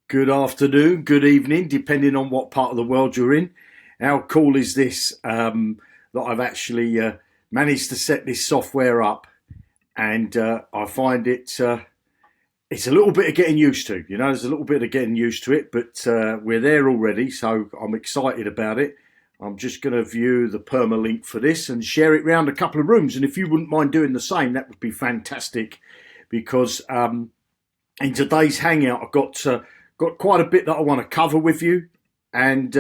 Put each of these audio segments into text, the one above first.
good afternoon, good evening, depending on what part of the world you're in. How cool is this that I've actually managed to set this software up, and I find it's a little bit of getting used to. There's a little bit of getting used to it, but we're there already, so I'm excited about it. I'm just going to view the permalink for this and share it around a couple of rooms. And if you wouldn't mind doing the same, that would be fantastic, because in today's Hangout, I've got quite a bit that I want to cover with you. And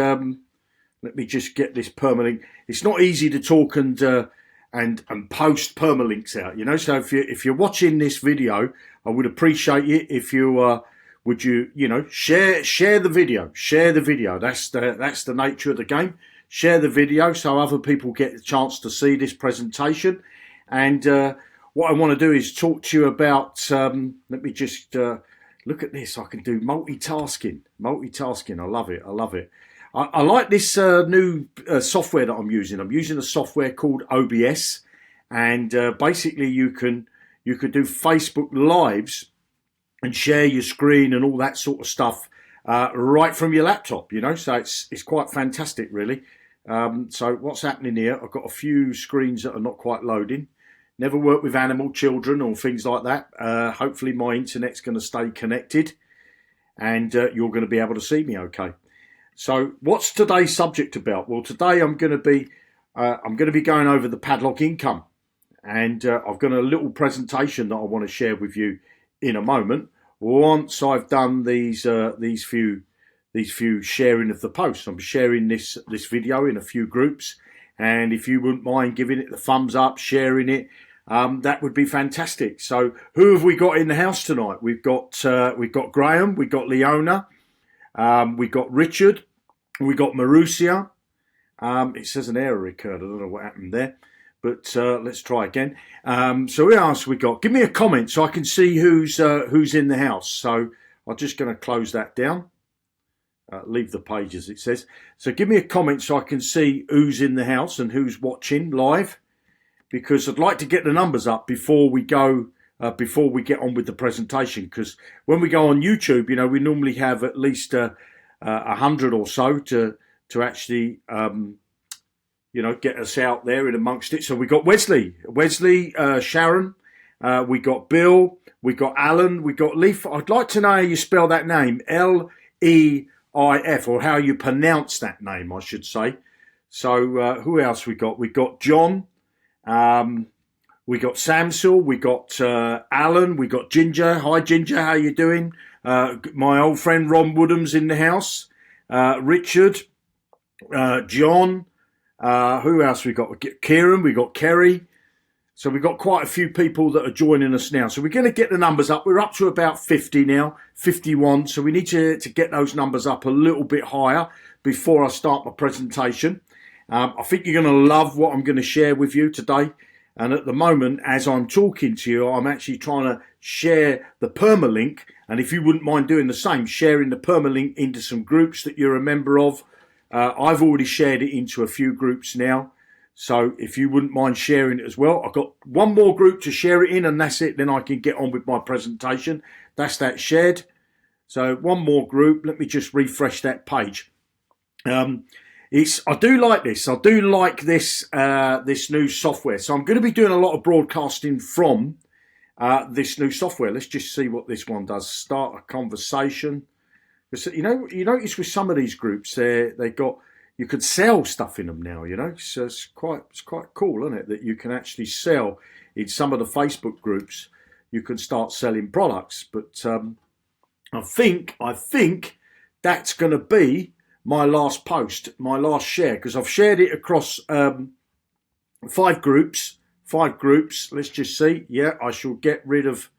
let me just get this permalink. It's not easy to talk and post permalinks out, So if you're watching this video, I would appreciate it if you would share the video. Share the video. That's the nature of the game. Share the video so other people get a chance to see this presentation. And what I want to do is talk to you about. Let me just look at this. I can do multitasking. I love it. I like this new software that I'm using. I'm using a software called OBS, and basically you could do Facebook Lives and share your screen and all that sort of stuff right from your laptop. So it's quite fantastic, really. So what's happening here? I've got a few screens that are not quite loading. Never worked with animal children or things like that. Hopefully my internet's going to stay connected, and you're going to be able to see me okay. So what's today's subject about? Well, today I'm going to be going over the Padlock Income, and I've got a little presentation that I want to share with you in a moment. Once I've done these few sharing of the posts, I'm sharing this video in a few groups, and if you wouldn't mind giving it the thumbs up, sharing it, that would be fantastic. So who have we got in the house tonight? We've got Graham, we've got Leona. We got Richard, we got Marussia. It says an error occurred. I don't know what happened there, but let's try again. So who else we got? Give me a comment so I can see who's in the house. So I'm just going to close that down. Leave the page as it says. So give me a comment so I can see who's in the house and who's watching live, because I'd like to get the numbers up before we go. Before we get on with the presentation, because when we go on YouTube, we normally have at least 100 or so to actually, get us out there in amongst it. So we got Wesley, Sharon, we got Bill, we got Alan, we got Leaf. I'd like to know how you spell that name, Leif, or how you pronounce that name, I should say. So who else we got? We got John. We got Samsul, we got Alan, we got Ginger. Hi, Ginger, how you doing? My old friend Ron Woodham's in the house. Richard, John. Who else we got? Kieran, we got Kerry. So we've got quite a few people that are joining us now. So we're going to get the numbers up. We're up to about 50 now, 51. So we need to get those numbers up a little bit higher before I start my presentation. I think you're going to love what I'm going to share with you today. And at the moment, as I'm talking to you, I'm actually trying to share the permalink. And if you wouldn't mind doing the same, sharing the permalink into some groups that you're a member of. I've already shared it into a few groups now. So if you wouldn't mind sharing it as well. I've got one more group to share it in, and that's it. Then I can get on with my presentation. That's that shared. So one more group. Let me just refresh that page. I do like this. I do like this this new software. So I'm going to be doing a lot of broadcasting from this new software. Let's just see what this one does. Start a conversation. Because, you notice with some of these groups, you could sell stuff in them now. So it's quite cool, isn't it? That you can actually sell in some of the Facebook groups. You can start selling products. But I think that's going to be my last post, my last share, because I've shared it across 5 groups. Let's just see. Yeah, I shall get rid of.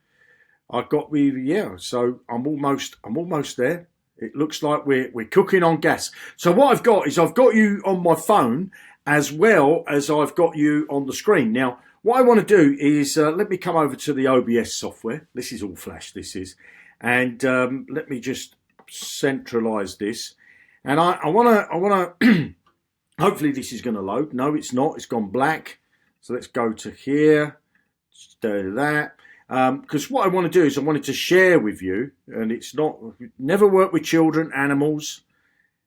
So I'm almost there. It looks like we're cooking on gas. So what I've got is I've got you on my phone as well as I've got you on the screen. Now, what I want to do is let me come over to the OBS software. This is all flash. This is, and let me just centralize this. And I want to, hopefully this is going to load. No, it's not. It's gone black. So let's go to here. Just do that. Because what I want to do is I wanted to share with you, and it's not, never worked with children, animals,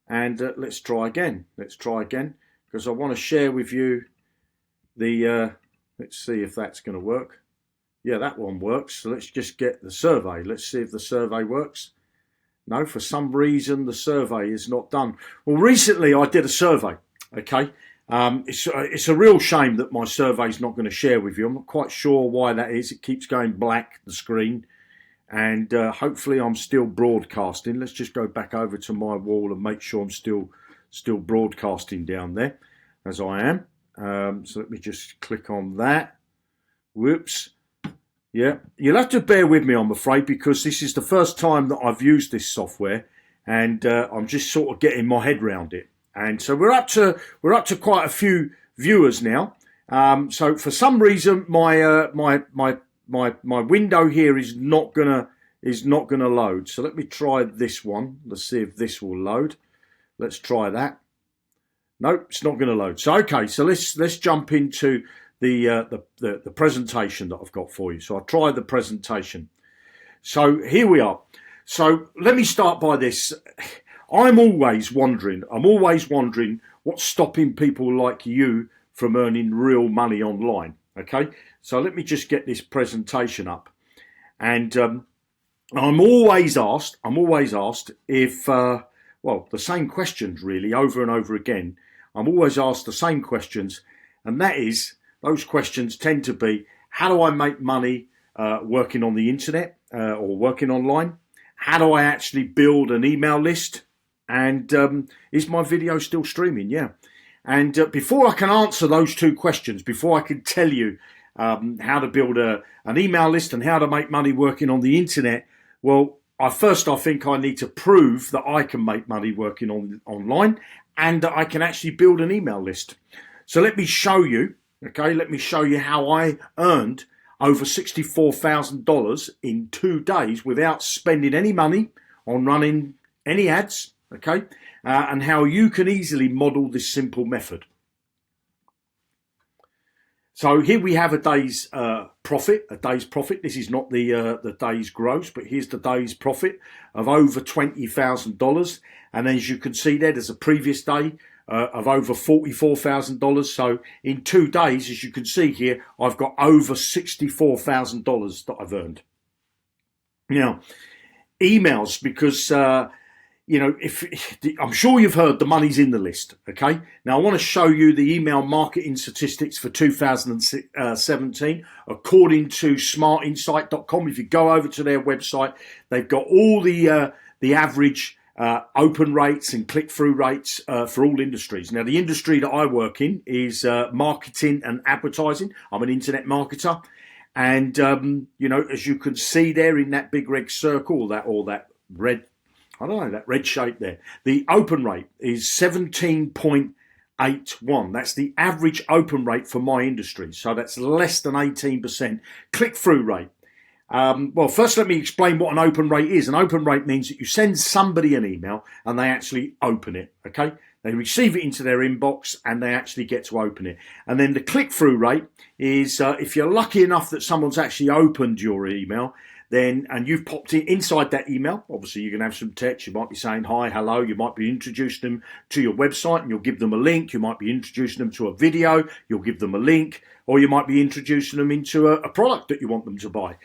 and let's try again. Let's try again, because I want to share with you the, let's see if that's going to work. Yeah, that one works. So let's just get the survey. Let's see if the survey works. No, for some reason the survey is not done. Well, recently I did a survey, okay? It's a real shame that my survey's not going to share with you. I'm not quite sure why that is. It keeps going black, the screen, and hopefully I'm still broadcasting. Let's just go back over to my wall and make sure I'm still broadcasting down there, as I am. So let me just click on that. Whoops. Yeah, you'll have to bear with me, I'm afraid, because this is the first time that I've used this software, and I'm just sort of getting my head around it. And so we're up to quite a few viewers now. So for some reason my window here is not gonna load. So let me try this one. Let's see if this will load. Let's try that. Nope, it's not going to load. So okay, so let's jump into the presentation that I've got for you. So I'll try the presentation. So here we are. So let me start by this. I'm always wondering what's stopping people like you from earning real money online. Okay, so let me just get this presentation up, and I'm always asked if well, the same questions really over and over again. I'm always asked the same questions, and that is, those questions tend to be, how do I make money working on the internet or working online? How do I actually build an email list? And is my video still streaming? Yeah. And before I can answer those two questions, before I can tell you how to build an email list and how to make money working on the internet, well, I think I need to prove that I can make money working online and that I can actually build an email list. So let me show you, okay, let me show you how I earned over $64,000 in 2 days without spending any money on running any ads, okay, and how you can easily model this simple method. So here we have a day's profit. This is not the day's gross, but here's the day's profit of over $20,000. And as you can see there's a previous day of over $44,000. So in 2 days, as you can see here, I've got over $64,000 that I've earned. Now, emails, because you know, I'm sure you've heard the money's in the list, okay? Now, I want to show you the email marketing statistics for 2017, according to smartinsight.com. If you go over to their website, they've got all the average open rates and click-through rates for all industries. Now, the industry that I work in is marketing and advertising. I'm an internet marketer. And, you know, as you can see there in that big red circle, or that red, I don't know, that red shape there, the open rate is 17.81. That's the average open rate for my industry. So that's less than 18%. Click-through rate. Well, first let me explain what an open rate is. An open rate means that you send somebody an email and they actually open it, okay? They receive it into their inbox and they actually get to open it. And then the click-through rate is if you're lucky enough that someone's actually opened your email, then, and you've popped it inside that email. Obviously, you can have some text. You might be saying hi, hello. You might be introducing them to your website and you'll give them a link. You might be introducing them to a video. You'll give them a link. Or you might be introducing them into a product that you want them to buy.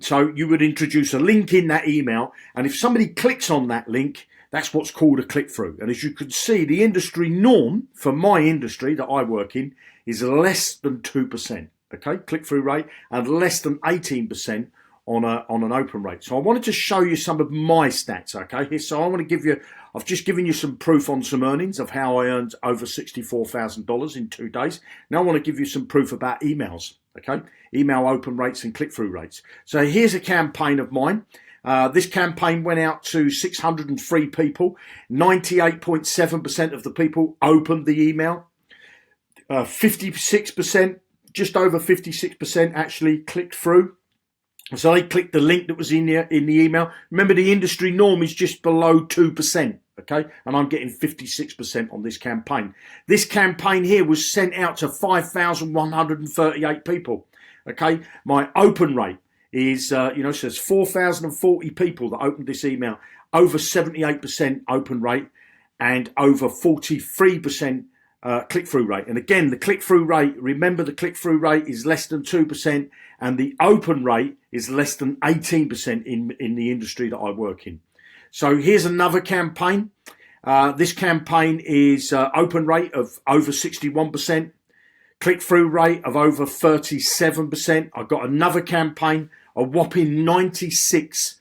So you would introduce a link in that email. And if somebody clicks on that link, that's what's called a click-through. And as you can see, the industry norm for my industry that I work in is less than 2%. Okay, click-through rate, and less than 18% on an open rate. So I wanted to show you some of my stats, okay? So I want to give you, I've just given you some proof on some earnings of how I earned over $64,000 in 2 days. Now I want to give you some proof about emails, okay? Email open rates and click-through rates. So here's a campaign of mine. This campaign went out to 603 people. 98.7% of the people opened the email. 56%, just over 56% actually clicked through. So they clicked the link that was in the email. Remember, the industry norm is just below 2%, okay? And I'm getting 56% on this campaign. This campaign here was sent out to 5,138 people, okay? My open rate is, so there's 4,040 people that opened this email, over 78% open rate and over 43% click-through rate. And again, the click-through rate, remember the click-through rate is less than 2% and the open rate is less than 18% in the industry that I work in. So here's another campaign. This campaign is open rate of over 61%, click-through rate of over 37%. I got another campaign, a whopping 96%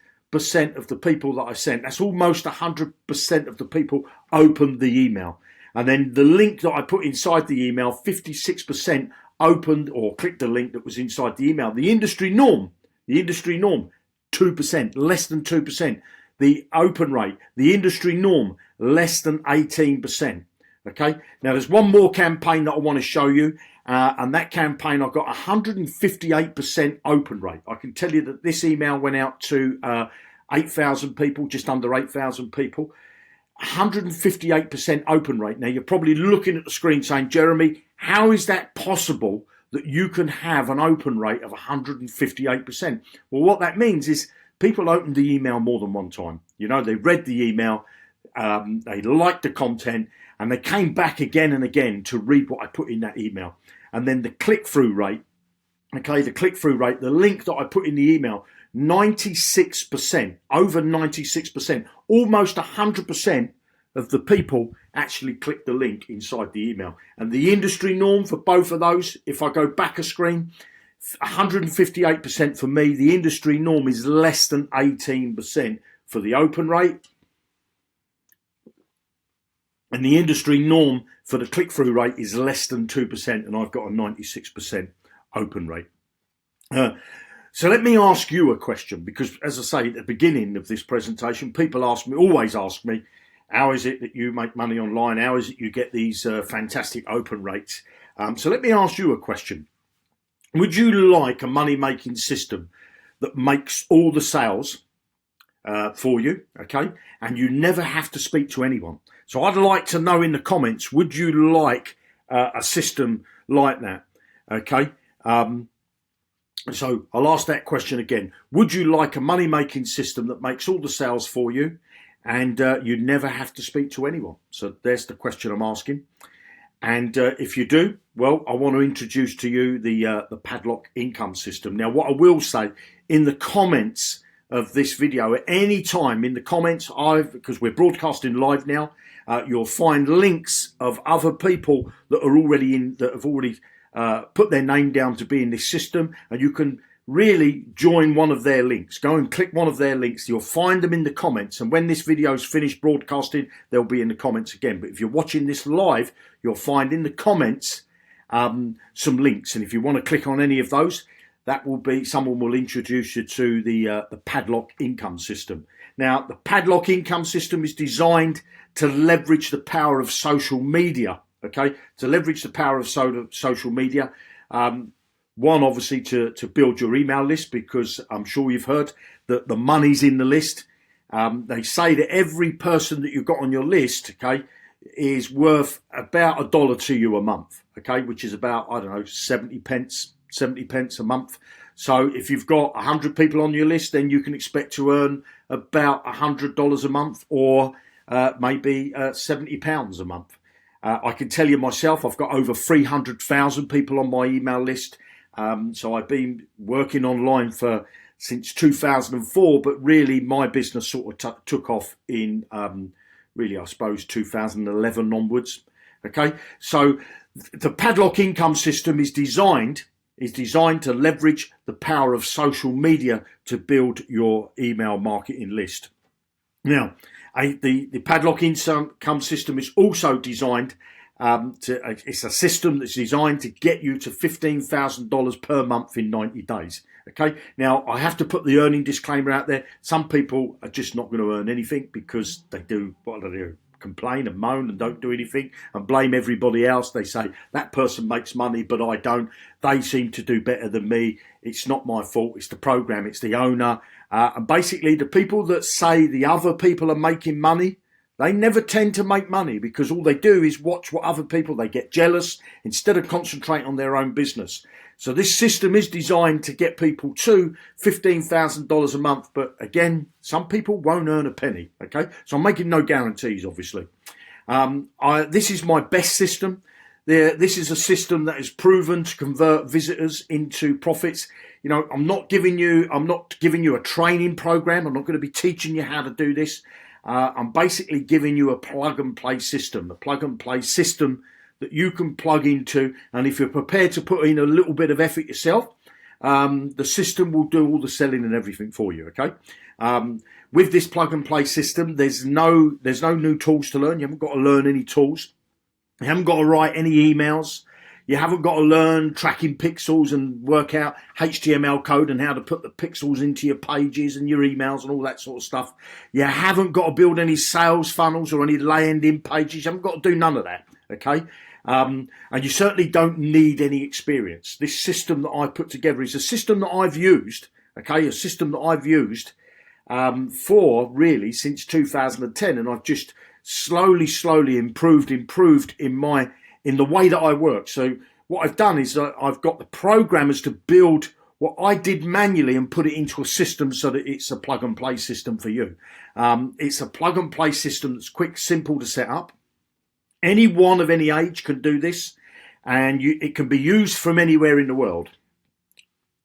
of the people that I sent. That's almost 100% of the people opened the email. And then the link that I put inside the email, 56% opened or clicked the link that was inside the email. The industry norm, 2%, less than 2%. The open rate, the industry norm, less than 18%. Okay, now there's one more campaign that I want to show you, and that campaign I've got 158% open rate. I can tell you that this email went out to 8,000 people, just under 8,000 people, 158% open rate. Now you're probably looking at the screen saying, Jeremy, how is that possible that you can have an open rate of 158%? Well, what that means is people opened the email more than one time. They read the email, they liked the content, and they came back again and again to read what I put in that email. And then the click-through rate, the link that I put in the email, 96%, over 96%, almost 100% of the people actually clicked the link inside the email. And the industry norm for both of those, if I go back a screen, 158% for me. The industry norm is less than 18% for the open rate. And the industry norm for the click-through rate is less than 2%, and I've got a 96% open rate. So let me ask you a question, because as I say at the beginning of this presentation, people always ask me, how is it that you make money online? How is it you get these fantastic open rates? So let me ask you a question. Would you like a money-making system that makes all the sales for you, okay? And you never have to speak to anyone. So I'd like to know in the comments, would you like a system like that, okay? So I'll ask that question again. Would you like a money-making system that makes all the sales for you and you never have to speak to anyone? So there's the question I'm asking. And if you do, well, I want to introduce to you the Padlock Income system. Now, what I will say in the comments of this video, at any time in the comments, because we're broadcasting live now, you'll find links of other people that have already put their name down to be in this system, and you can really join one of their links. Go and click one of their links. You'll find them in the comments, and when this video is finished broadcasting, they'll be in the comments again. But if you're watching this live, you'll find in the comments some links, and if you want to click on any of those, someone will introduce you to the Padlock Income system. Now, the Padlock Income system is designed to leverage the power of social media. Okay, to leverage the power of social media. One, obviously, to build your email list, because I'm sure you've heard that the money's in the list. They say that every person that you've got on your list, okay, is worth about $1 to you a month, okay, which is about, 70 pence a month. So if you've got 100 people on your list, then you can expect to earn about $100 a month, or maybe £70 a month. I can tell you myself, I've got over 300,000 people on my email list. So I've been working online since 2004, but really my business sort of took off in, I suppose, 2011 onwards. Okay, so the Padlock Income system is designed to leverage the power of social media to build your email marketing list. Now, the Padlock Income system is also designed it's a system that's designed to get you to $15,000 per month in 90 days. Okay. Now, I have to put the earning disclaimer out there. Some people are just not going to earn anything because they do complain and moan and don't do anything and blame everybody else. They say that person makes money, but I don't. They seem to do better than me. It's not my fault. It's the program. It's the owner. And basically, the people that say the other people are making money, They never tend to make money because all they do is watch what other people, they get jealous instead of concentrating on their own business. So this system is designed to get people to $15,000 a month. But again, some people won't earn a penny. Okay. So I'm making no guarantees, obviously. This is my best system. This is a system that is proven to convert visitors into profits. You know, I'm not giving you a training program. I'm not going to be teaching you how to do this. I'm basically giving you a plug and play system, that you can plug into. And if you're prepared to put in a little bit of effort yourself, the system will do all the selling and everything for you. Okay. With this plug and play system, there's no new tools to learn. You haven't got to learn any tools. You haven't got to write any emails. You haven't got to learn tracking pixels and work out HTML code and how to put the pixels into your pages and your emails and all that sort of stuff. You haven't got to build any sales funnels or any landing pages. You haven't got to do none of that, okay? And you certainly don't need any experience. This system that I put together is a system that I've used, okay? A system that I've used for really since 2010, and I've just slowly improved in the way that I work. So what I've done is I've got the programmers to build what I did manually and put it into a system so that it's a plug and play system for you. It's a plug and play system that's quick, simple to set up. Anyone of any age can do this, and it can be used from anywhere in the world.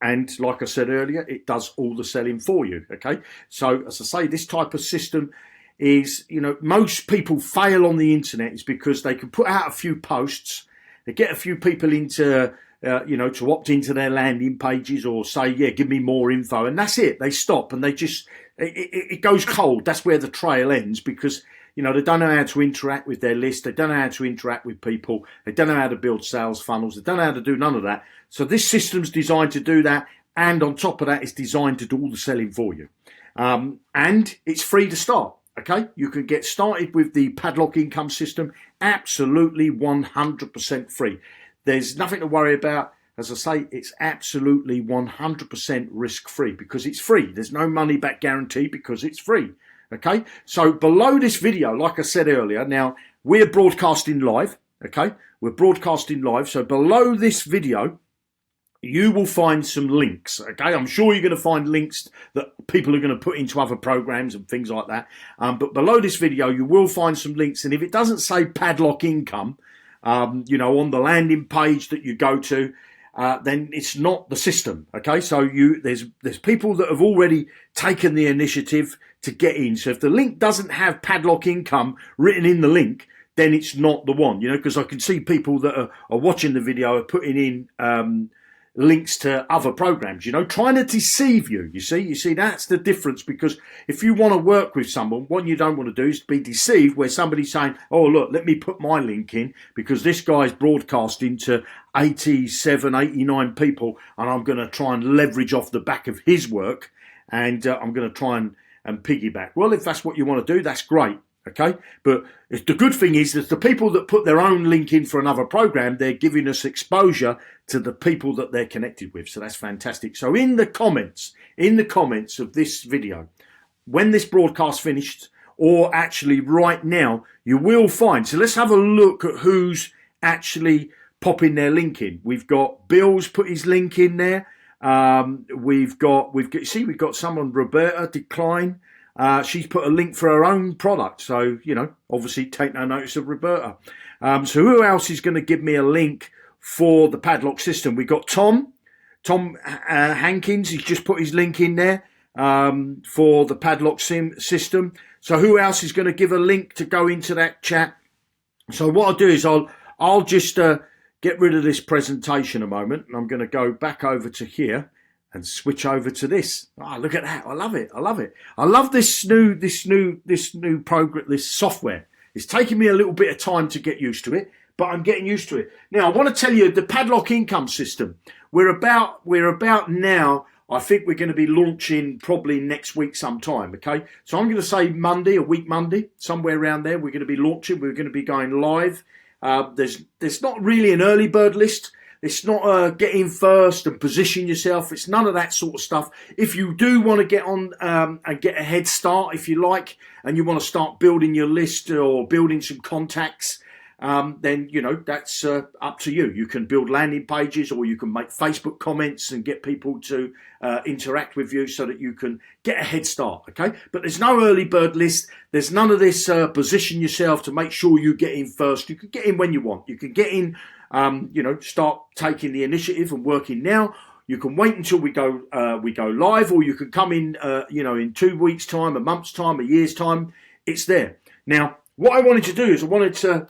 And like I said earlier, it does all the selling for you. Okay. So as I say, this type of system is, you know, most people fail on the internet is because they can put out a few posts, they get a few people into, to opt into their landing pages or say, yeah, give me more info. And that's it. They stop and they just, it goes cold. That's where the trail ends because, you know, they don't know how to interact with their list. They don't know how to interact with people. They don't know how to build sales funnels. They don't know how to do none of that. So this system's designed to do that. And on top of that, it's designed to do all the selling for you. And it's free to start. Okay, you can get started with the Padlock Income system absolutely 100% free. There's nothing to worry about. As I say, it's absolutely 100% risk-free because it's free. There's no money back guarantee because it's free. Okay, so below this video, like I said earlier, now we're broadcasting live. Okay, we're broadcasting live. So below this video, you will find some links, okay? I'm sure you're going to find links that people are going to put into other programs and things like that. But below this video, you will find some links. And if it doesn't say Padlock Income, on the landing page that you go to, then it's not the system, okay? So there's people that have already taken the initiative to get in. So if the link doesn't have Padlock Income written in the link, then it's not the one, because I can see people that are watching the video are putting in links to other programs, trying to deceive you. You see, that's the difference, because if you want to work with someone, what you don't want to do is be deceived where somebody's saying, oh, look, let me put my link in because this guy's broadcasting to 87, 89 people and I'm going to try and leverage off the back of his work and I'm going to try and piggyback. Well, if that's what you want to do, that's great. Okay, but the good thing is that the people that put their own link in for another program, they're giving us exposure to the people that they're connected with. So that's fantastic. So in the comments of this video, when this broadcast finished, or actually right now, you will find. So let's have a look at who's actually popping their link in. We've got Bill's put his link in there. We've got someone, Roberta Decline. She's put a link for her own product. So, obviously take no notice of Roberta. So who else is going to give me a link for the Padlock system? We've got Tom Hankins. He's just put his link in there for the Padlock system. So who else is going to give a link to go into that chat? So what I'll do is I'll just get rid of this presentation a moment. And I'm going to go back over to here and switch over to this. Oh, look at that. I love it. I love this new program, this software. It's taking me a little bit of time to get used to it, but I'm getting used to it. Now, I want to tell you the Padlock Income system. We're about now, I think we're going to be launching probably next week sometime, okay? So I'm going to say Monday, somewhere around there, we're going to be launching. We're going to be going live. There's not really an early bird list. It's not get in first and position yourself. It's none of that sort of stuff. If you do want to get on and get a head start, if you like, and you want to start building your list or building some contacts, then, you know, that's up to you. You can build landing pages, or you can make Facebook comments and get people to interact with you so that you can get a head start, okay? But there's no early bird list. There's none of this position yourself to make sure you get in first. You can get in when you want. You can get in, you know, start taking the initiative and working now. You can wait until we go live, or you can come in, you know, in 2 weeks' time, a month's time, a year's time. It's there. Now, what I wanted to do is I wanted to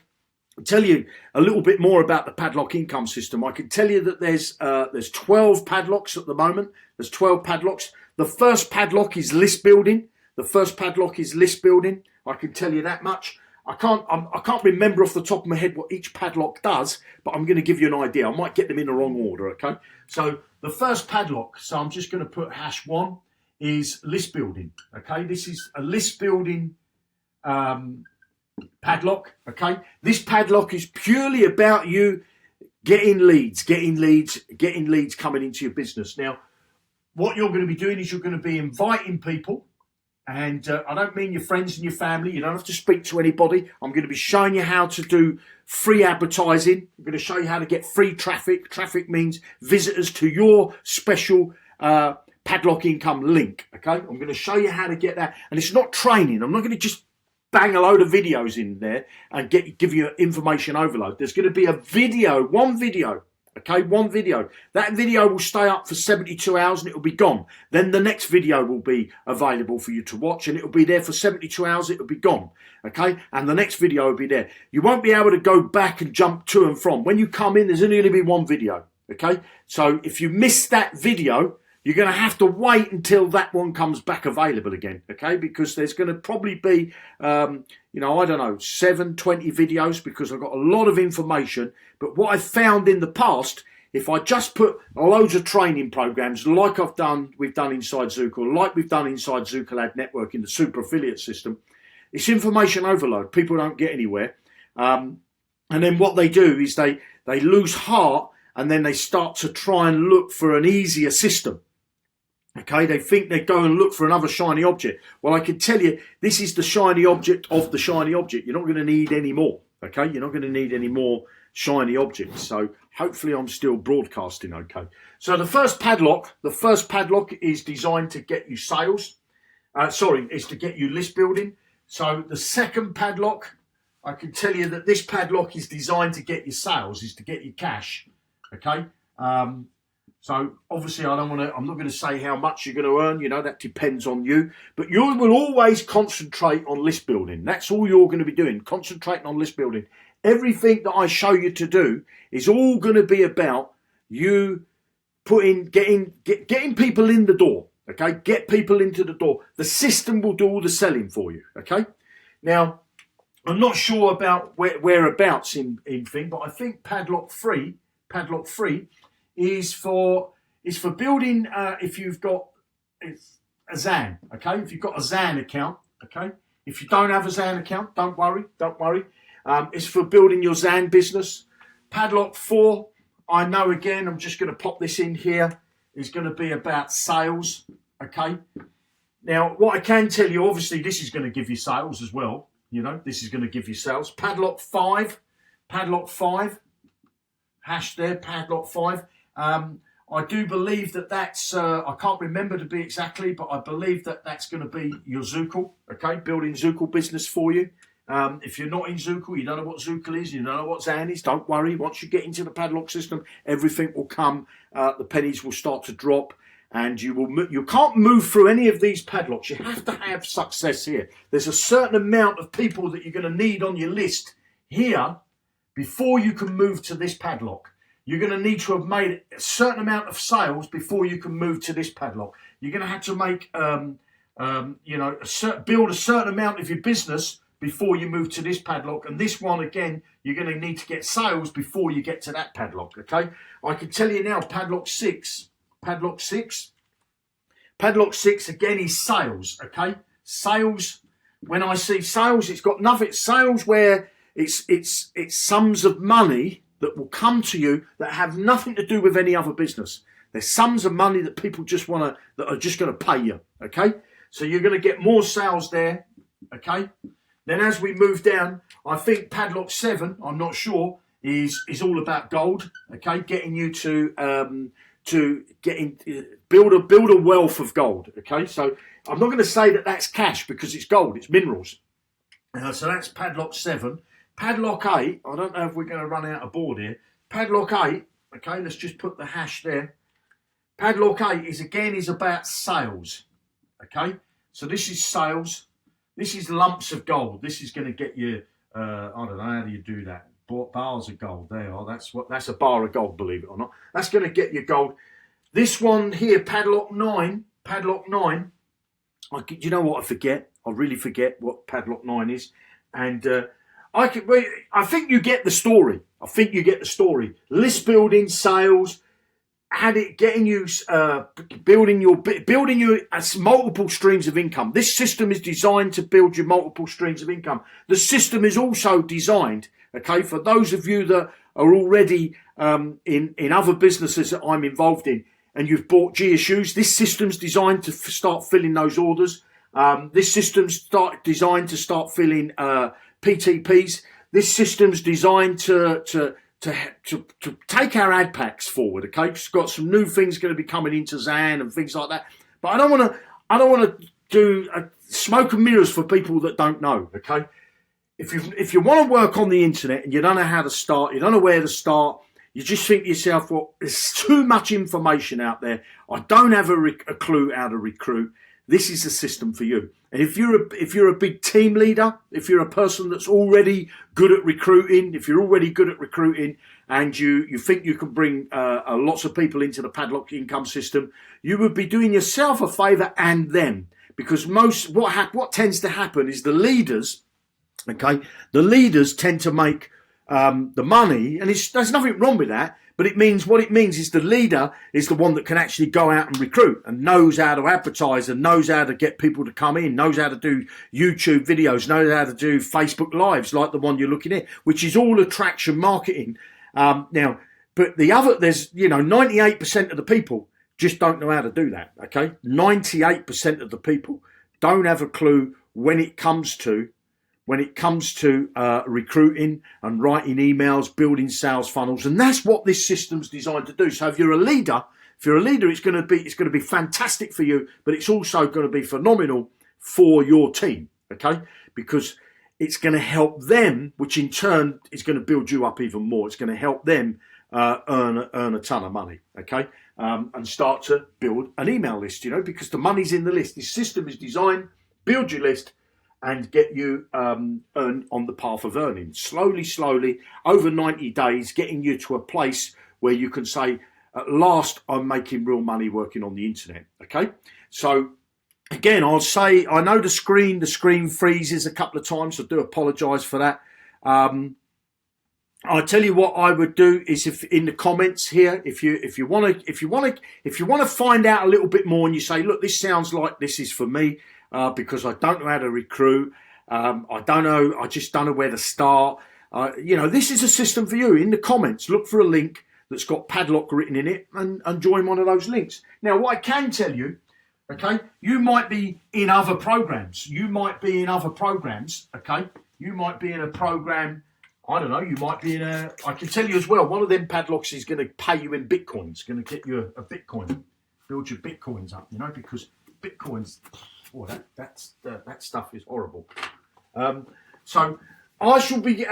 tell you a little bit more about the Padlock Income system. I can tell you that there's 12 padlocks at the moment. There's 12 padlocks. The first padlock is list building. I can tell you that much. I can't remember off the top of my head what each padlock does, but I'm going to give you an idea. I might get them in the wrong order, okay? So the first padlock, so I'm just going to put #1, is list building, okay? This is a list building padlock, okay? This padlock is purely about you getting leads coming into your business. Now, what you're going to be doing is you're going to be inviting people, and I don't mean your friends and your family. You don't have to speak to anybody. I'm going to be showing you how to do free advertising. I'm going to show you how to get free traffic. Traffic means visitors to your special Padlock Income link, okay? I'm going to show you how to get that. And it's not training. I'm not going to just bang a load of videos in there and give you information overload. There's going to be a video, one video, okay, one video. That video will stay up for 72 hours and it will be gone. Then the next video will be available for you to watch, and it will be there for 72 hours, it will be gone, okay? And the next video will be there. You won't be able to go back and jump to and from. When you come in, there's only going to be one video, okay? So if you miss that video, you're going to have to wait until that one comes back available again, okay? Because there's going to probably be, you know, I don't know, 20 videos, because I've got a lot of information. But what I've found in the past, if I just put loads of training programs like we've done inside Zookle, like we've done inside Zookle Ad Network in the super affiliate system, it's information overload. People don't get anywhere. And then what they do is they lose heart, and then they start to try and look for an easier system. Okay, they think they go and look for another shiny object. Well, I can tell you, this is the shiny object of the shiny object. You're not going to need any more. Okay, you're not going to need any more shiny objects. So hopefully I'm still broadcasting okay. So the first padlock is designed to get you sales. Is to get you list building. So the second padlock, I can tell you that this padlock is designed to get you sales, is to get you cash. Okay. So obviously I'm not going to say how much you're going to earn, you know, that depends on you. But you will always concentrate on list building. That's all you're going to be doing, concentrating on list building. Everything that I show you to do is all going to be about you getting people in the door, okay? Get people into the door. The system will do all the selling for you, okay? Now, I'm not sure about whereabouts in thing, but I think Padlock 3 is for building if you've got a Zan, okay? If you've got a Zan account, okay? If you don't have a Zan account, don't worry. It's for building your Zan business. Padlock 4, I know again, I'm just going to pop this in here, is going to be about sales, okay? Now, what I can tell you, obviously, this is going to give you sales as well. You know, this is going to give you sales. Padlock 5, hash there, Padlock 5. I do believe that's, I can't remember to be exactly, but I believe that's going to be your Zookle, okay? Building Zookle business for you. If you're not in Zookle, you don't know what Zookle is, you don't know what Zan is, don't worry. Once you get into the padlock system, everything will come, the pennies will start to drop, and you can't move through any of these padlocks. You have to have success here. There's a certain amount of people that you're going to need on your list here before you can move to this padlock. You're going to need to have made a certain amount of sales before you can move to this padlock. You're going to have to make, you know, build a certain amount of your business before you move to this padlock. And this one, again, you're going to need to get sales before you get to that padlock, okay? I can tell you now, Padlock 6, again, is sales, okay? Sales, when I see sales, it's got nothing. Sales where it's sums of money, that will come to you that have nothing to do with any other business. There's sums of money that people just want to, that are just going to pay you. Okay. So you're going to get more sales there. Okay. Then as we move down, I think Padlock 7, I'm not sure, is all about gold. Okay. Getting you to build a wealth of gold. Okay. So I'm not going to say that that's cash because it's gold, it's minerals. So that's Padlock 7. Padlock 8, I don't know if we're going to run out of board here. Padlock 8, okay, let's just put the hash there. Padlock 8 is about sales, okay? So this is sales. This is lumps of gold. This is going to get you, I don't know, how do you do that? Bars of gold, there you are. That's a bar of gold, believe it or not. That's going to get you gold. This one here, Padlock 9, you know what I forget? I really forget what Padlock 9 is. And I think you get the story. List building, sales, getting you building you as multiple streams of income. This system is designed to build you multiple streams of income. The system is also designed, okay, for those of you that are already in other businesses that I'm involved in, and you've bought GSUs. This system's designed to start filling those orders. This system's designed to start filling PTPs. This system's designed to take our ad packs forward. Okay, it's got some new things going to be coming into Zan and things like that. But I don't want to do smoke and mirrors for people that don't know. Okay, if you want to work on the internet and you don't know how to start, you don't know where to start. You just think to yourself, well, there's too much information out there. I don't have a clue how to recruit. This is the system for you. And if you're a big team leader, if you're a person that's already good at recruiting, and you think you can bring lots of people into the Padlock Income system, you would be doing yourself a favour and them. Because what tends to happen is the leaders tend to make the money, and there's nothing wrong with that, but it means is the leader is the one that can actually go out and recruit and knows how to advertise and knows how to get people to come in, knows how to do YouTube videos, knows how to do Facebook Lives like the one you're looking at, which is all attraction marketing. Now, but there's 98% of the people just don't know how to do that. Okay, 98% of the people don't have a clue when it comes to recruiting and writing emails, building sales funnels, and that's what this system's designed to do. So if you're a leader, it's going to be fantastic for you, but it's also going to be phenomenal for your team, okay? Because it's going to help them, which in turn is going to build you up even more. It's going to help them earn a ton of money, okay? And start to build an email list, because the money's in the list. This system is designed, build your list, and get you on the path of earning. Slowly, over 90 days, getting you to a place where you can say, at last, I'm making real money working on the internet, okay? So, again, I'll say, I know the screen freezes a couple of times, so I do apologise for that. I'll tell you what I would do is, if in the comments here, if you want to find out a little bit more, and you say, look, this sounds like this is for me, because I don't know how to recruit. I just don't know where to start. This is a system for you. In the comments, look for a link that's got Padlock written in it and join one of those links. Now, what I can tell you, okay, you might be in other programs. Okay? You might be in a program, I don't know, you might be in I can tell you as well, one of them Padlocks is going to pay you in Bitcoins, going to get you a Bitcoin, build your Bitcoins up, because Bitcoins... Oh, that stuff is horrible. So I shall be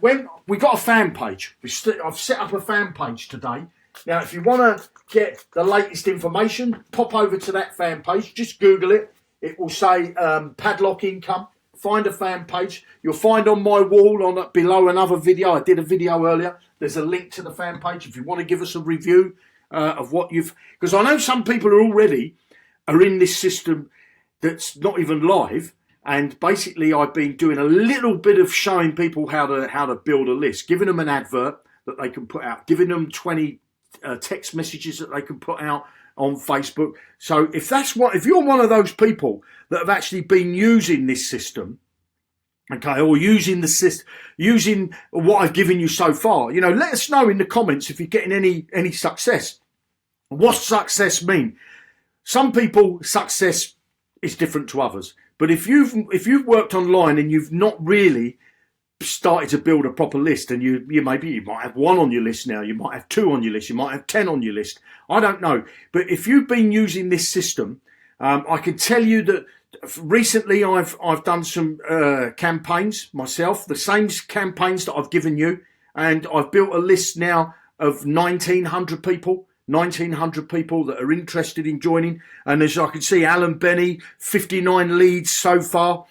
when we got a fan page. I've set up a fan page today. Now, if you want to get the latest information, pop over to that fan page. Just Google it. It will say Padlock Income. Find a fan page. You'll find on my wall below another video. I did a video earlier. There's a link to the fan page if you want to give us a review of what because I know some people are in this system that's not even live, and basically I've been doing a little bit of showing people how to build a list, giving them an advert that they can put out, giving them 20 text messages that they can put out on Facebook. So if you're one of those people that have actually been using this system, Okay, or using the system, using what I've given you so far. You know, let us know in the comments if you're getting any success. What's success mean? Some people, success is different to others. But if you've worked online and you've not really started to build a proper list, and you might have 1 on your list now, you might have 2 on your list, you might have 10 on your list. I don't know. But if you've been using this system, I can tell you that recently I've done some campaigns myself, the same campaigns that I've given you, and I've built a list now of 1,900 people. 1,900 people that are interested in joining, and as I can see, Alan Benny, 59 leads so far.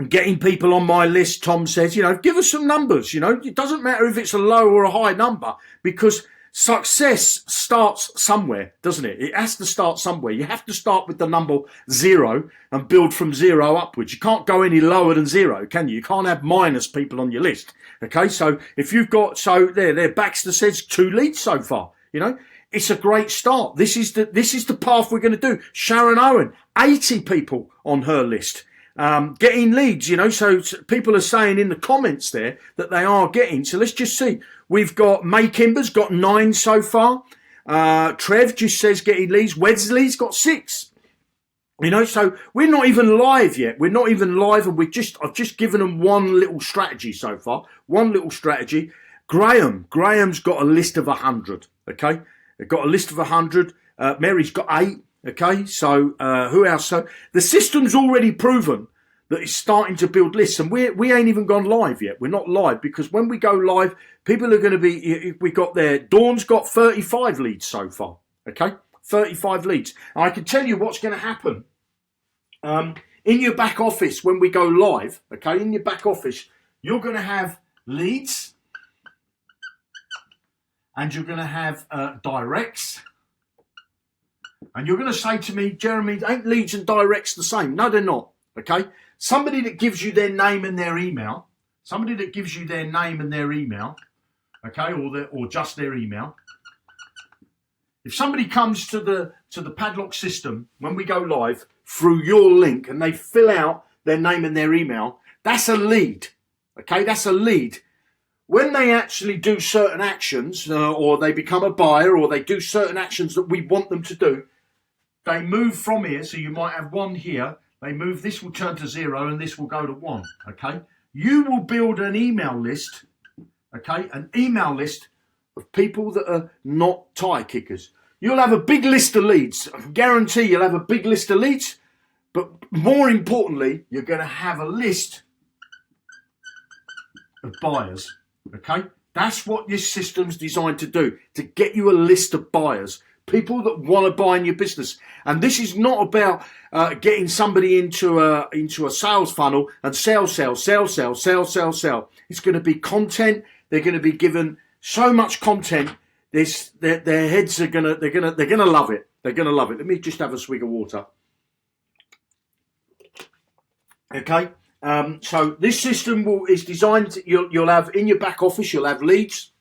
Getting people on my list, Tom says, you know, give us some numbers. You know, it doesn't matter if it's a low or a high number, because success starts somewhere, doesn't it? It has to start somewhere. You have to start with the number 0 and build from 0 upwards. You can't go any lower than 0, can you? You can't have minus people on your list. Okay, so if you've got, so there, Baxter says 2 leads so far. You know, it's a great start. This is the path we're going to do. Sharon Owen, 80 people on her list. Getting leads, you know, so people are saying in the comments there that they are getting. So let's just see. We've got May Kimber's got 9 so far. Trev just says getting leads. Wesley's got 6. You know, so we're not even live yet. We're not even live, and I've just given them one little strategy so far. One little strategy. Graham's got a list of 100. Okay, they've got a list of 100. Mary's got 8. Okay, so who else? So the system's already proven that it's starting to build lists, and we ain't even gone live yet. We're not live, because when we go live, people are going to be. We got there. Dawn's got 35 leads so far. Okay, 35 leads. And I can tell you what's going to happen. In your back office when we go live. Okay, in your back office, you're going to have leads, and you're going to have directs. And you're going to say to me, Jeremy, ain't leads and directs the same? No, they're not. Okay. Somebody that gives you their name and their email. Somebody that gives you their name and their email. Okay, or just their email. If somebody comes to the Padlock system when we go live through your link and they fill out their name and their email, that's a lead. Okay, that's a lead. When they actually do certain actions, or they become a buyer, or they do certain actions that we want them to do, they move from here. So you might have 1 here. They move, this will turn to 0 and this will go to 1. Okay. You will build an email list. Okay. An email list of people that are not tire kickers. You'll have a big list of leads. I can guarantee you'll have a big list of leads. But more importantly, you're going to have a list of buyers. Okay. That's what this system's designed to do, to get you a list of buyers. People that want to buy in your business. And this is not about getting somebody into a sales funnel and sell. It's going to be content. They're going to be given so much content. Their heads are they're gonna love it. They're gonna love it. Let me just have a swig of water. Okay. So this system is designed to, you'll have in your back office, you'll have leads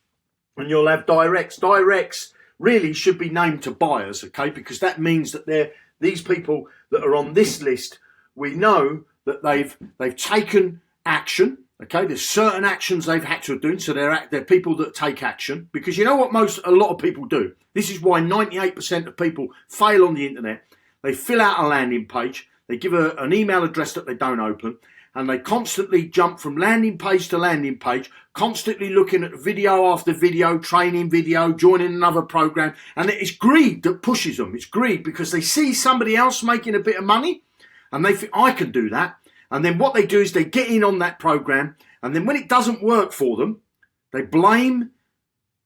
and you'll have directs. Directs really should be named to buyers, okay? Because that means that these people that are on this list, we know that they've taken action, okay? There's certain actions they've had to do, so they're people that take action. Because you know what a lot of people do? This is why 98% of people fail on the internet. They fill out a landing page, they give an email address that they don't open, and they constantly jump from landing page to landing page, constantly looking at video after video, training video, joining another program. And it's greed that pushes them. It's greed because they see somebody else making a bit of money and they think, I can do that. And then what they do is they get in on that program. And then when it doesn't work for them, they blame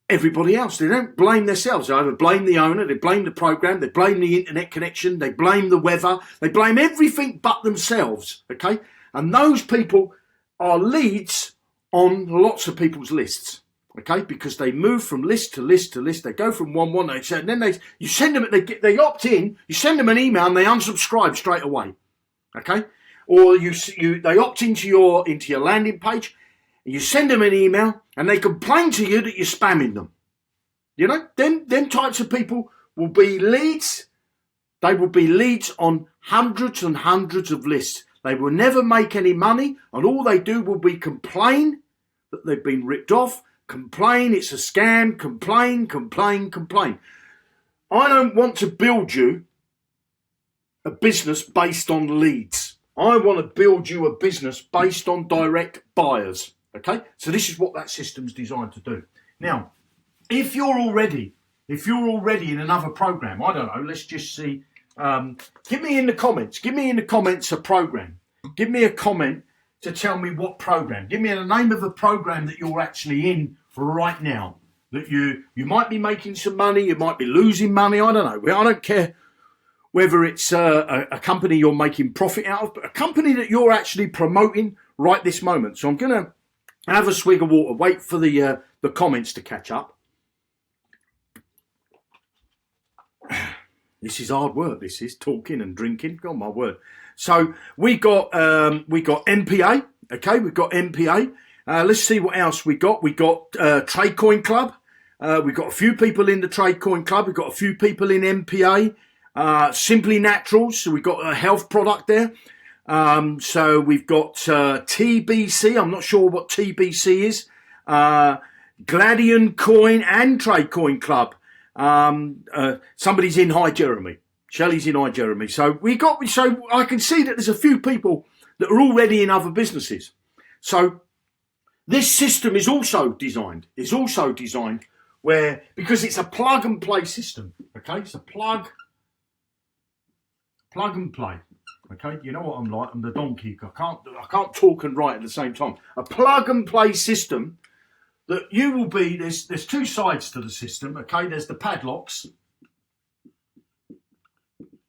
everybody else. They don't blame themselves. They either blame the owner, they blame the program, they blame the internet connection, they blame the weather, they blame everything but themselves. Okay. And those people are leads on lots of people's lists, okay? Because they move from list to list to list. They go from one, and then you send them, they opt in, you send them an email and they unsubscribe straight away, okay? Or they opt into your landing page, and you send them an email and they complain to you that you're spamming them. You know, them types of people will be leads. They will be leads on hundreds and hundreds of lists. They will never make any money, and all they do will be complain that they've been ripped off, complain it's a scam, complain. I don't want to build you a business based on leads. I want to build you a business based on direct buyers. Okay, so this is what that system's designed to do. Now, if you're already in another program, I don't know, let's just see. Give me in the comments a program. Give me a comment to tell me what program. Give me the name of a program that you're actually in for right now. That you might be making some money, you might be losing money. I don't know. I don't care whether it's a company you're making profit out of, but a company that you're actually promoting right this moment. So I'm going to have a swig of water, wait for the comments to catch up. This is hard work. This is talking and drinking. God, my word. So we got MPA. Okay, we've got MPA. Let's see what else we got. We got Trade Coin Club. We've got a few people in the Trade Coin Club. We've got a few people in MPA. Simply Naturals. So we've got a health product there. So we've got TBC. I'm not sure what TBC is. Gladian Coin and Trade Coin Club. Somebody's in Hi Jeremy. Shelley's in Hi Jeremy. So I can see that there's a few people that are already in other businesses. So this system is also designed where, because it's a plug and play system. Okay, it's a plug and play. Okay, you know what I'm like. I'm the donkey. I can't talk and write at the same time. A plug and play system that you will be. There's two sides to the system. Okay, there's the padlocks.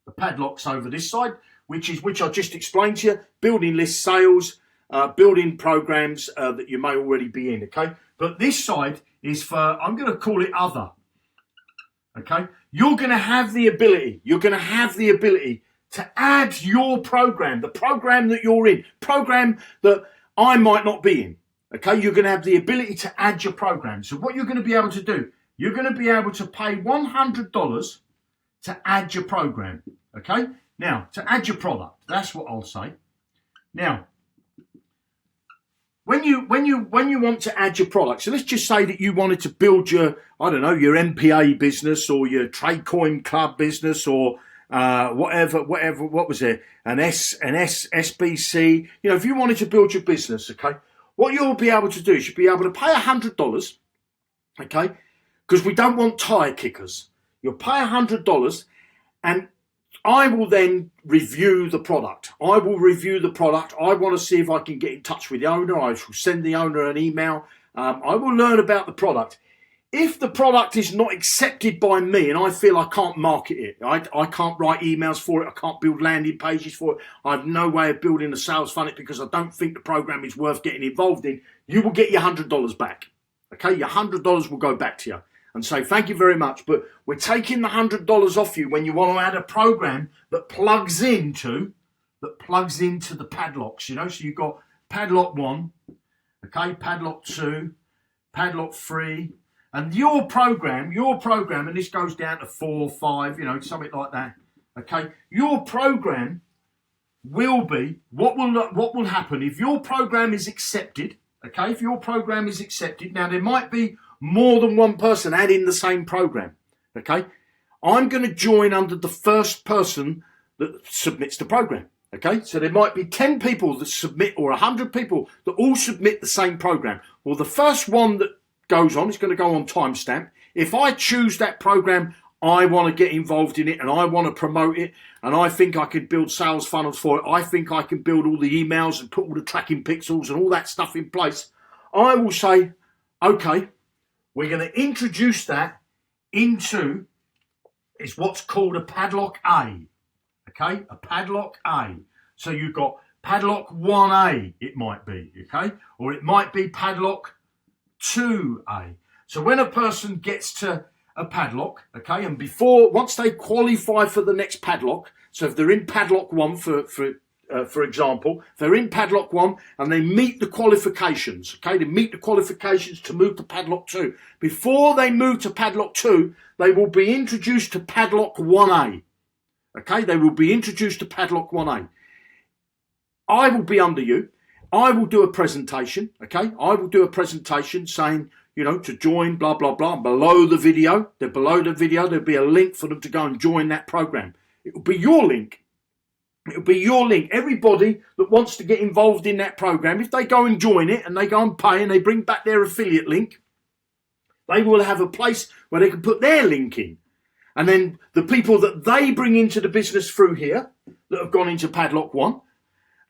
The padlocks over this side, which I just explained to you. Building list sales, building programs that you may already be in. Okay, but this side is for, I'm going to call it other. Okay, you're going to have the ability. To add your program, the program that you're in, program that I might not be in. Okay, you're going to have the ability to add your program. So what you're going to be able to do, you're going to be able to pay $100 to add your program. Okay, now to add your product, that's what I'll say. Now, when you want to add your product, so let's just say that you wanted to build your, I don't know, your MPA business or your Trade Coin Club business or whatever, what was it? An SBC. You know, if you wanted to build your business, okay, what you'll be able to do is you'll be able to pay $100, okay, because we don't want tire kickers. You'll pay $100 and I will then review the product. I want to see if I can get in touch with the owner. I shall send the owner an email. I will learn about the product. If the product is not accepted by me and I feel I can't market it, I can't write emails for it, I can't build landing pages for it, I have no way of building a sales funnel because I don't think the program is worth getting involved in, you will get your $100 back. Okay, your $100 will go back to you and say thank you very much, but we're taking the $100 off you when you want to add a program that plugs into the padlocks, you know. So you've got padlock 1, okay, padlock 2, padlock 3, and your program, and this goes down to 4, 5, you know, something like that. Okay, your program will be what will happen if your program is accepted. Okay, if your program is accepted, now there might be more than one person adding the same program. Okay, I'm going to join under the first person that submits the program. Okay, so there might be 10 people that submit or 100 people that all submit the same program. Well, the first one that goes on, it's going to go on timestamp. If I choose that program, I want to get involved in it and I want to promote it and I think I can build sales funnels for it. I think I can build all the emails and put all the tracking pixels and all that stuff in place. I will say, okay, we're going to introduce that into is what's called a padlock A. Okay, a padlock A. So you've got padlock 1A, it might be, okay? Or it might be padlock 2A. So when a person gets to a padlock, okay, and once they qualify for the next padlock, so if they're in padlock 1, for example, if they're in padlock 1 and they meet the qualifications, okay, they meet the qualifications to move to padlock 2. Before they move to padlock 2, they will be introduced to padlock 1A. Okay, they will be introduced to padlock 1A. I will be under you. I will do a presentation, okay? I will do a presentation saying, you know, to join, blah, blah, blah. Below the video, there'll be a link for them to go and join that program. It will be your link. It'll be your link. Everybody that wants to get involved in that program, if they go and join it and they go and pay and they bring back their affiliate link, they will have a place where they can put their link in. And then the people that they bring into the business through here, that have gone into Padlock 1,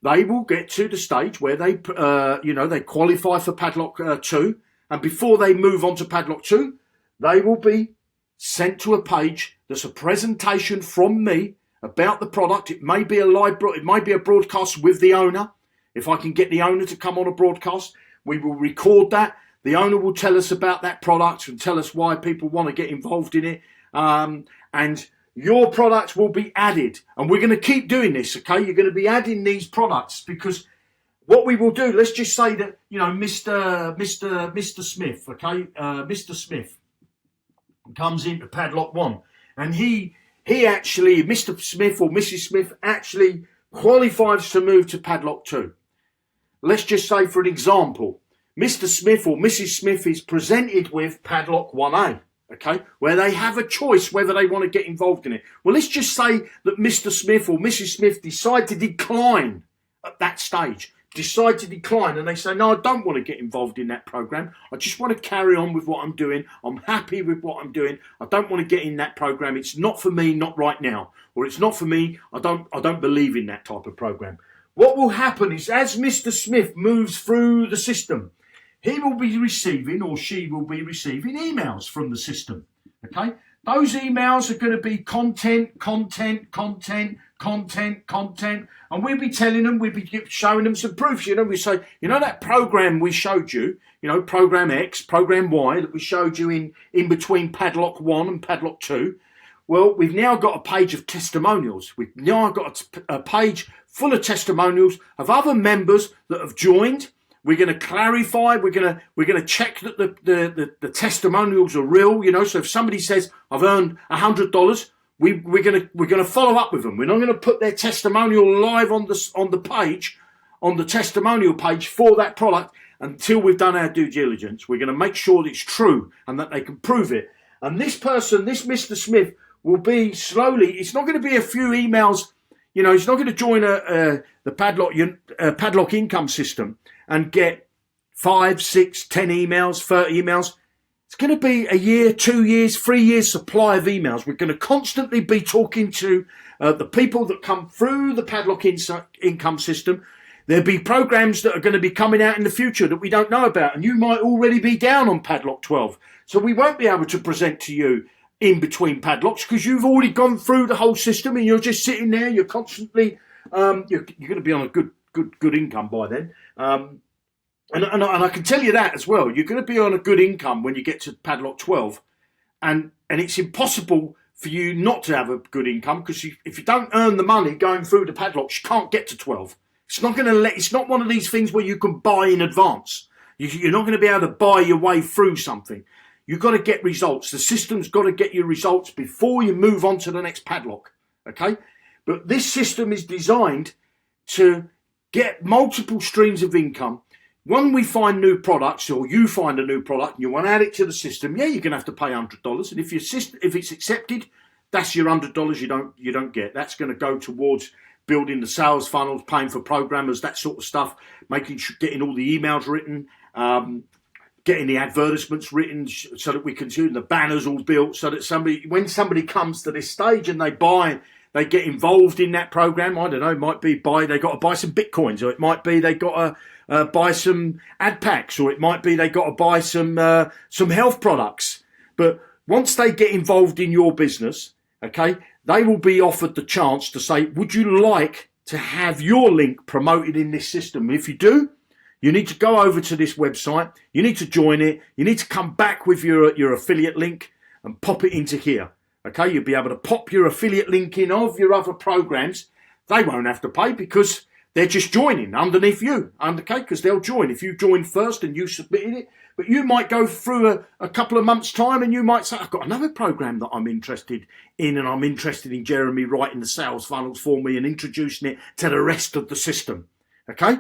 they will get to the stage where they, they qualify for Padlock 2. And before they move on to Padlock 2, they will be sent to a page that's a presentation from me about the product. It may be it may be a broadcast with the owner. If I can get the owner to come on a broadcast, we will record that. The owner will tell us about that product and tell us why people want to get involved in it. And your products will be added. And we're going to keep doing this, okay? You're going to be adding these products because what we will do, let's just say that, you know, Mr. Smith, okay? Mr. Smith comes into Padlock 1 and he actually, Mr. Smith or Mrs. Smith actually qualifies to move to Padlock 2. Let's just say, for an example, Mr. Smith or Mrs. Smith is presented with Padlock 1A, okay, where they have a choice whether they want to get involved in it. Well, let's just say that Mr. Smith or Mrs. Smith decide to decline at that stage. Decide to decline and they say, no, I don't want to get involved in that program. I just want to carry on with what I'm doing. I'm happy with what I'm doing. I don't want to get in that program. It's not for me, not right now. Or it's not for me. I don't believe in that type of program. What will happen is as Mr. Smith moves through the system, he will be receiving or she will be receiving emails from the system. Okay? Those emails are going to be content. And we'll be telling them, we'll be showing them some proofs. You know, we say, you know, that program we showed you, you know, program X, program Y that we showed you in between Padlock 1 and Padlock 2. Well, we've now got a page of testimonials. We've now got a page full of testimonials of other members that have joined. We're going to clarify. We're going to check that the testimonials are real. You know, so if somebody says I've earned $100, we're going to follow up with them. We're not going to put their testimonial live on the page, on the testimonial page for that product until we've done our due diligence. We're going to make sure that it's true and that they can prove it. And this person, this Mr. Smith, will be slowly. It's not going to be a few emails. You know, he's not going to join the Padlock Income system and get 5, 6, 10 emails, 30 emails. It's going to be a year, 2 years, 3 years supply of emails. We're going to constantly be talking to the people that come through the Padlock Income system. There'll be programs that are going to be coming out in the future that we don't know about. And you might already be down on Padlock 12. So we won't be able to present to you in between padlocks because you've already gone through the whole system and you're just sitting there. You're constantly, you're going to be on a good income by then. And I can tell you that as well. You're going to be on a good income when you get to Padlock 12. And it's impossible for you not to have a good income because if you don't earn the money going through the padlocks, you can't get to 12. It's not one of these things where you can buy in advance. You're not going to be able to buy your way through something. You've got to get results. The system's got to get you results before you move on to the next padlock. Okay? But this system is designed to get multiple streams of income. When we find new products or you find a new product and you want to add it to the system, yeah, you're going to have to pay $100. And if it's accepted, that's your $100 you don't get. That's going to go towards building the sales funnels, paying for programmers, that sort of stuff, getting all the emails written, getting the advertisements written so that we can see the banners all built so that when somebody comes to this stage and they get involved in that program, I don't know, it might be they got to buy some Bitcoins, or it might be they got to buy some ad packs, or it might be they got to buy some health products. But once they get involved in your business, okay, they will be offered the chance to say, would you like to have your link promoted in this system? And if you do, you need to go over to this website. You need to join it. You need to come back with your affiliate link and pop it into here. Okay, you'll be able to pop your affiliate link in of your other programs. They won't have to pay because they're just joining underneath you. Okay, because they'll join. If you join first and you submitted it, but you might go through a couple of months' time and you might say, I've got another program that I'm interested in, and I'm interested in Jeremy writing the sales funnels for me and introducing it to the rest of the system. Okay?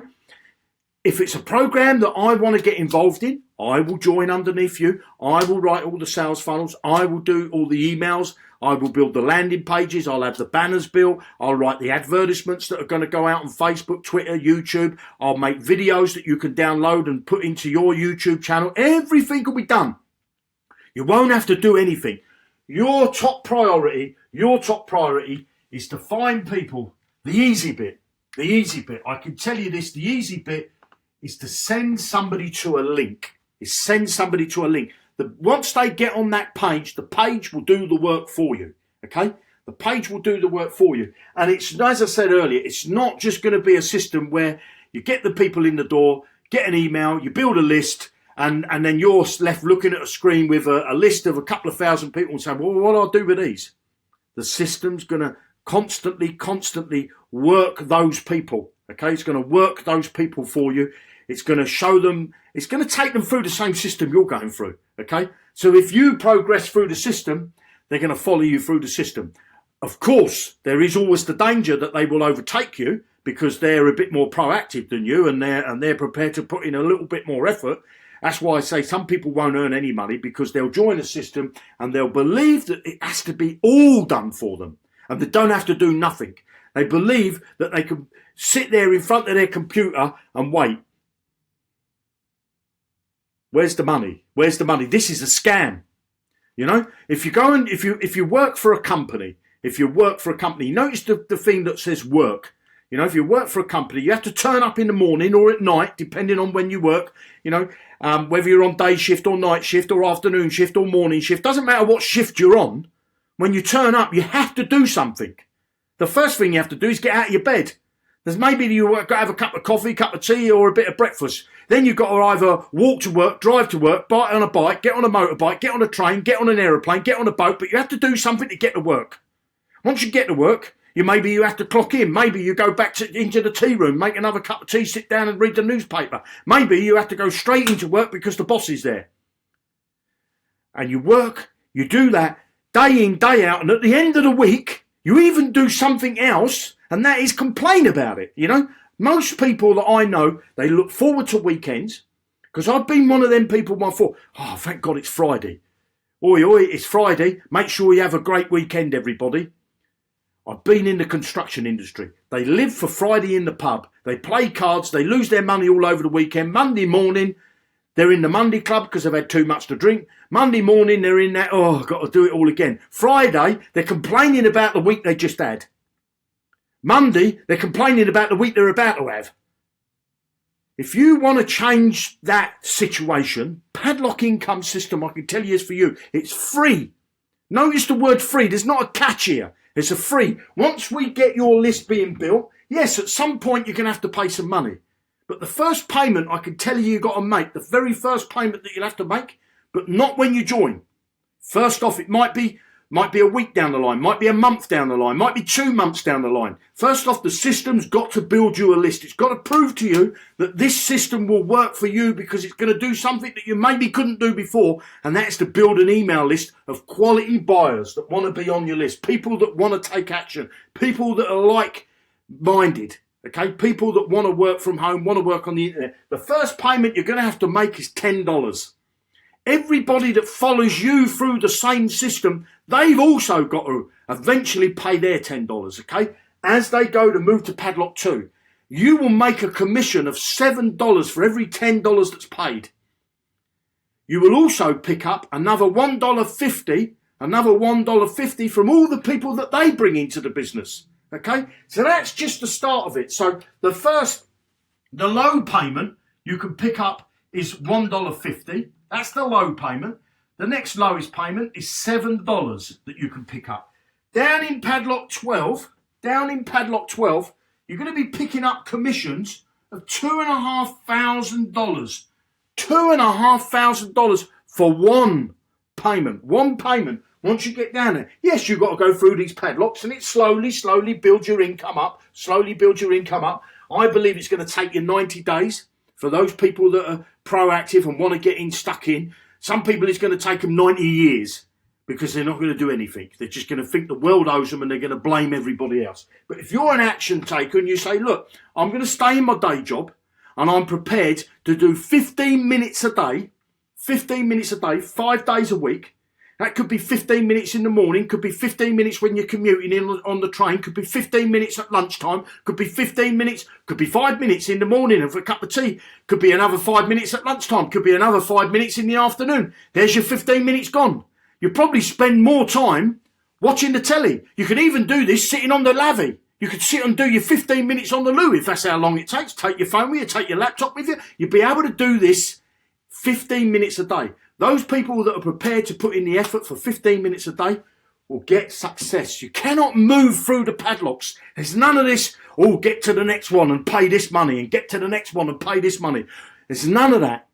If it's a program that I want to get involved in, I will join underneath you. I will write all the sales funnels. I will do all the emails. I will build the landing pages. I'll have the banners built. I'll write the advertisements that are going to go out on Facebook, Twitter, YouTube. I'll make videos that you can download and put into your YouTube channel. Everything will be done. You won't have to do anything. Your top priority is to find people. The easy bit, I can tell you this, the easy bit is to send somebody to a link. Once they get on that page, the page will do the work for you. Okay? The page will do the work for you. And it's, as I said earlier, it's not just going to be a system where you get the people in the door, get an email, you build a list, and then you're left looking at a screen with a list of a couple of thousand people and saying, well, what do I do with these? The system's going to constantly work those people. Okay? It's going to work those people for you. It's going to show them, it's going to take them through the same system you're going through. Okay? So if you progress through the system, they're going to follow you through the system. Of course, there is always the danger that they will overtake you because they're a bit more proactive than you and they're prepared to put in a little bit more effort. That's why I say some people won't earn any money because they'll join a system and they'll believe that it has to be all done for them and they don't have to do nothing. They believe that they can sit there in front of their computer and wait. Where's the money? Where's the money? This is a scam. You know, if you work for a company, notice the thing that says work. You know, if you work for a company, you have to turn up in the morning or at night, depending on when you work. You know, whether you're on day shift or night shift or afternoon shift or morning shift, doesn't matter what shift you're on. When you turn up, you have to do something. The first thing you have to do is get out of your bed. There's maybe you've got to have a cup of coffee, cup of tea or a bit of breakfast. Then you've got to either walk to work, drive to work, buy on a bike, get on a motorbike, get on a train, get on an aeroplane, get on a boat, but you have to do something to get to work. Once you get to work, you have to clock in. Maybe you go back into the tea room, make another cup of tea, sit down and read the newspaper. Maybe you have to go straight into work because the boss is there. And you work, you do that day in, day out, and at the end of the week, you even do something else, and that is complain about it, you know. Most people that I know, they look forward to weekends, because I've been one of them people before. Oh, thank God it's Friday. Oi, it's Friday. Make sure you have a great weekend, everybody. I've been in the construction industry. They live for Friday in the pub. They play cards. They lose their money all over the weekend. Monday morning, they're in the Monday club because they've had too much to drink. Monday morning, they're in that, oh, I've got to do it all again. Friday, they're complaining about the week they just had. Monday, they're complaining about the week they're about to have. If you want to change that situation, Padlock Income system, I can tell you, is for you. It's free. Notice the word free. There's not a catch here. It's a free. Once we get your list being built, yes, at some point you're going to have to pay some money. But the first payment, I can tell you, you've got to make, the very first payment that you'll have to make, but not when you join. First off, it might be a week down the line, might be a month down the line, might be 2 months down the line. First off, the system's got to build you a list. It's got to prove to you that this system will work for you because it's going to do something that you maybe couldn't do before, and that's to build an email list of quality buyers that want to be on your list, people that want to take action, people that are like-minded, okay, people that want to work from home, want to work on the internet. The first payment you're going to have to make is $10. Everybody that follows you through the same system, they've also got to eventually pay their $10, okay? As they go to move to Padlock 2, you will make a commission of $7 for every $10 that's paid. You will also pick up another $1.50 from all the people that they bring into the business, okay? So that's just the start of it. So the low payment you can pick up is $1.50. That's the low payment. The next lowest payment is $7 that you can pick up. Down in Padlock 12, you're going to be picking up commissions of $2,500. $2,500 for one payment. One payment. Once you get down there. Yes, you've got to go through these padlocks and it slowly builds your income up. I believe it's going to take you 90 days. For those people that are proactive and want to get stuck in, some people it's going to take them 90 years. because they're not going to do anything. They're just going to think the world owes them and they're going to blame everybody else. But if you're an action taker and you say, look, I'm going to stay in my day job and I'm prepared to do 15 minutes a day, 5 days a week. That could be 15 minutes in the morning, could be 15 minutes when you're commuting in on the train, could be 15 minutes at lunchtime, could be 15 minutes, could be 5 minutes in the morning for a cup of tea, could be another 5 minutes at lunchtime, could be another 5 minutes in the afternoon. There's your 15 minutes gone. You probably spend more time watching the telly. You could even do this sitting on the lavvy. You could sit and do your 15 minutes on the loo if that's how long it takes. Take your phone with you, take your laptop with you. You'd be able to do this 15 minutes a day. Those people that are prepared to put in the effort for 15 minutes a day will get success. You cannot move through the padlocks. There's none of this, oh, get to the next one and pay this money and get to the next one and pay this money. There's none of that.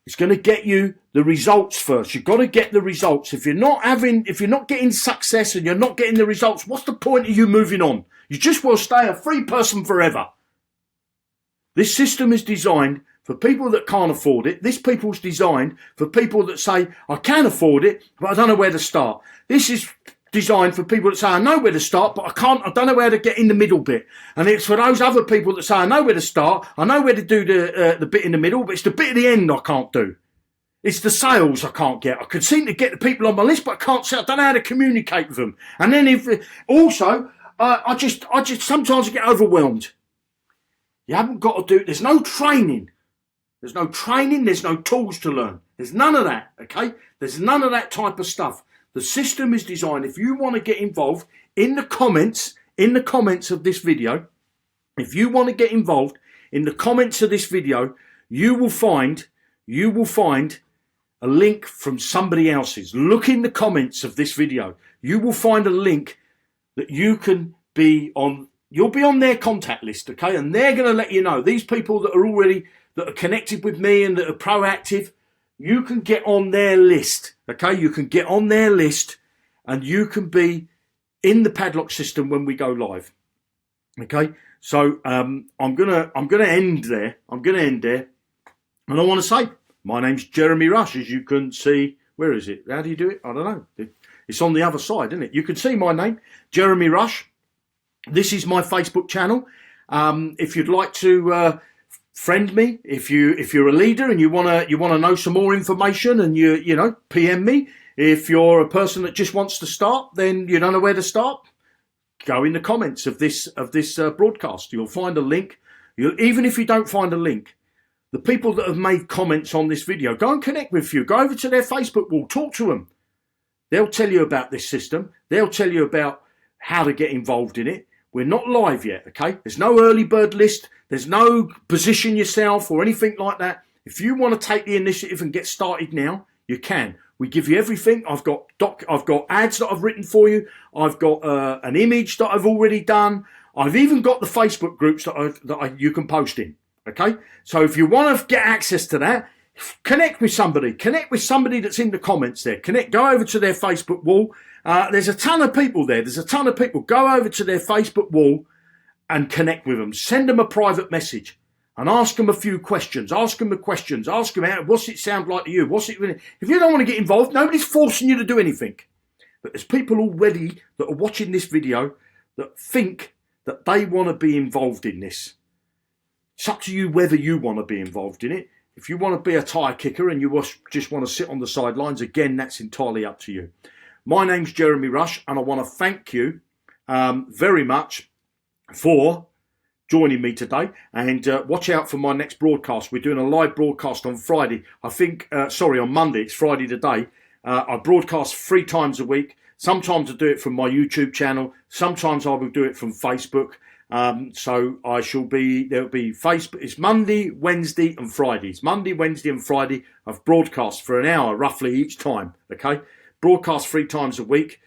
It's going to get you the results first. You've got to get the results. If you're not getting success and you're not getting the results, what's the point of you moving on? You just will stay a free person forever. This system is designed for people that can't afford it. This people's designed for people that say, I can afford it, but I don't know where to start. This is designed for people that say, I know where to start, but I don't know where to get in the middle bit. And it's for those other people that say, I know where to start, I know where to do the bit in the middle, but it's the bit at the end I can't do. It's the sales I can't get. I could seem to get the people on my list, but I can't say, I don't know how to communicate with them. And then I just sometimes get overwhelmed. You haven't got to there's no training. There's no training, there's no tools to learn. There's none of that, okay? There's none of that type of stuff. The system is designed, if you want to get involved, in the comments of this video, if you want to get involved in the comments of this video, you will find a link from somebody else's. Look in the comments of this video. You will find a link that you can be on. You'll be on their contact list, okay? And they're going to let you know. These people that are connected with me and that are proactive, you can get on their list, okay? You can get on their list and you can be in the padlock system when we go live, okay? So I'm gonna end there. And I want to say, my name's Jeremy Rush, as you can see. Where is it? How do you do it? I don't know. It's on the other side, isn't it? You can see my name, Jeremy Rush. This is my Facebook channel. If you'd like to friend me, if you're a leader and you wanna know some more information, and you PM me. If you're a person that just wants to start, then you don't know where to start, go in the comments of this broadcast. You'll find a link. Even if you don't find a link, the people that have made comments on this video, go and connect with you. Go over to their Facebook wall, talk to them. They'll tell you about this system. They'll tell you about how to get involved in it. We're not live yet, okay? There's no early bird list. There's no position yourself or anything like that. If you want to take the initiative and get started now, you can. We give you everything. I've got ads that I've written for you. I've got an image that I've already done. I've even got the Facebook groups that you can post in, okay? So if you want to get access to that, connect with somebody. Connect with somebody that's in the comments there. Go over to their Facebook wall. There's a ton of people there. Go over to their Facebook wall and connect with them. Send them a private message and ask them a few questions. Ask them what's it sound like to you? If you don't want to get involved, nobody's forcing you to do anything. But there's people already that are watching this video that think that they want to be involved in this. It's up to you whether you want to be involved in it. If you want to be a tyre kicker and you just want to sit on the sidelines, again, that's entirely up to you. My name's Jeremy Rush, and I want to thank you very much for joining me today. And watch out for my next broadcast. We're doing a live broadcast on Friday. On Monday. It's Friday today. I broadcast 3 times a week. Sometimes I do it from my YouTube channel. Sometimes I will do it from Facebook. So there'll be Facebook. It's Monday, Wednesday and Friday. It's Monday, Wednesday and Friday. I've broadcast for an hour roughly each time. Okay. Broadcast 3 times a week.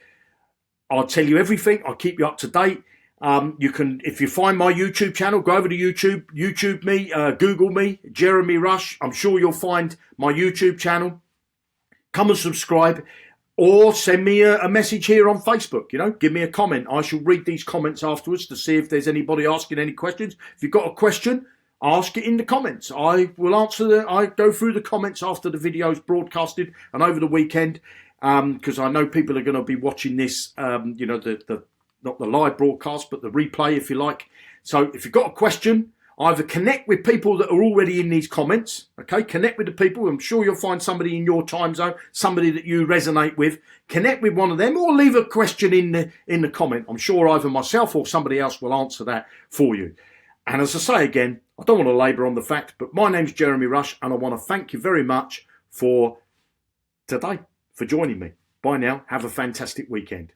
I'll tell you everything. I'll keep you up to date. You can, if you find my YouTube channel, go over to YouTube me, Google me, Jeremy Rush. I'm sure you'll find my YouTube channel. Come and subscribe. Or send me a message here on Facebook, give me a comment. I shall read these comments afterwards to see if there's anybody asking any questions. If you've got a question, ask it in the comments. I will answer I go through the comments after the video's broadcasted and over the weekend. because I know people are going to be watching this, you know, the not the live broadcast, but the replay, if you like. So if you've got a question, either connect with people that are already in these comments, okay? Connect with the people. I'm sure you'll find somebody in your time zone, somebody that you resonate with. Connect with one of them, or leave a question in the comment. I'm sure either myself or somebody else will answer that for you. And as I say again, I don't want to labour on the fact, but my name's Jeremy Rush, and I want to thank you very much for today, for joining me. Bye now. Have a fantastic weekend.